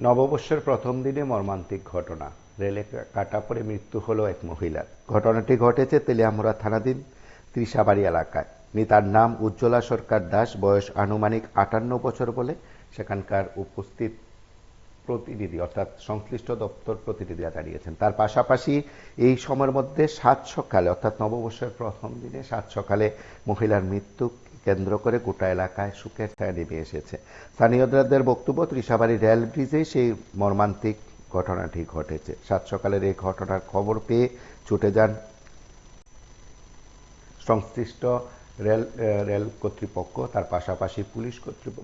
নববর্ষের প্রথম দিনে মর্মান্তিক ঘটনা, রেলে কাটা পড়ে মৃত্যু হলো এক মহিলার। ঘটনাটি ঘটেছে তেলিয়ামুড়া থানাধীন ত্রিশাবাড়ি এলাকায়। মৃতার নাম উজ্জ্বলা সরকার দাস, বয়স আনুমানিক 58 বছর বলে সেখানকার উপস্থিত প্রতিনিধি অর্থাৎ সংশ্লিষ্ট দপ্তর প্রতিনিধিরা জানিয়েছেন। তার পাশাপাশি এই সময়ের মধ্যে সাত সকালে অর্থাৎ নববর্ষের প্রথম দিনে সাত সকালে মহিলার মৃত্যু কেন্দ্র করে গোটা এলাকায় শোকের ছায়া নেমে এসেছে। স্থানীয়দের বক্তব্য, ত্রিশাবাড়ি রেল ব্রিজে সেই মর্মান্তিক ঘটনাটি ঘটেছে। সাত সকালের এই ঘটনার খবর পেয়ে ছুটে যান সংশ্লিষ্ট রেল কর্তৃপক্ষ, তার পাশাপাশি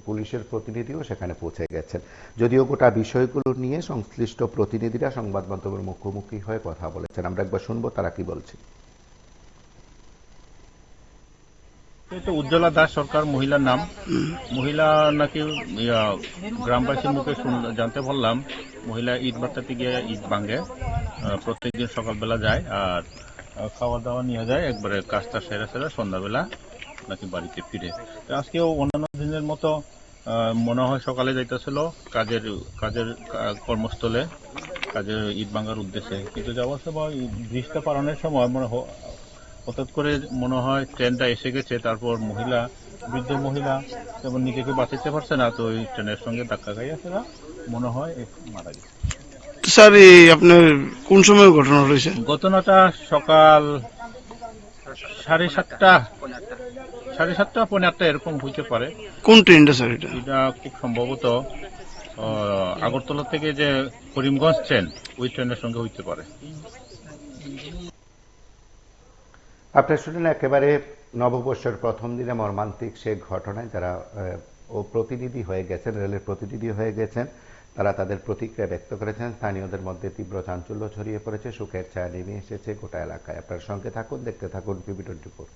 পুলিশের প্রতিনিধিও সেখানে পৌঁছে গেছেন। যদিও গোটা বিষয়গুলো নিয়ে সংশ্লিষ্ট প্রতিনিধিরা সংবাদ মাধ্যমের মুখোমুখি হয়ে কথা বলেছেন। আমরা একবার শুনবো তারা কি বলছে। উজ্জ্বলা দাস সরকার মহিলার নাম। মহিলা নাকি গ্রামবাসীর মুখে জানতে পারলাম মহিলা ইট বাটাতে গিয়ে ইট ভাঙে, প্রত্যেকদিন সকালবেলা যায় আর খাওয়া দাওয়া নিয়ে যায়, একবারে কাজটা সেরে সন্ধ্যাবেলা নাকি বাড়িতে ফিরে। আজকেও অন্যান্য দিনের মতো মনে হয় সকালে যাইতেছিল কাজের কর্মস্থলে, কাজের ইট ভাঙার উদ্দেশ্যে, কিন্তু যাওয়ার সময় ব্রিজটা পারানোর সময় হঠাৎ করে মনে হয় ট্রেনটা এসে গেছে। তারপর বৃদ্ধ মহিলা তেমন নিজেকে বাঁচাতে পারছে না, তো ওই ট্রেনের সঙ্গে ধাক্কা খাইয়া ফেরা মনে হয় মারা গেছে। স্যার, আপনার কোন সময় ঘটনা হয়েছে? ঘটনাটা সকাল 7:30 পৌনে 8টা এরকম হইতে পারে। কোন ট্রেনটা স্যার? এটা খুব সম্ভবত আগরতলা থেকে যে করিমগঞ্জ ট্রেন, ওই ট্রেনের সঙ্গে হইতে পারে। আপনার শুনেন একেবারে নববর্ষের প্রথম দিনে মর্মান্তিক সে ঘটনায় যারা প্রতিনিধি হয়ে গেছেন, রেলের প্রতিনিধি হয়ে গেছেন, তারা তাদের প্রতিক্রিয়া ব্যক্ত করেছেন। স্থানীয়দের মধ্যে তীব্র চাঞ্চল্য ছড়িয়ে পড়েছে, শোকের ছায়া নেমে এসেছে গোটা এলাকায়। আপনার সঙ্গে থাকুন, দেখতে থাকুন PB24।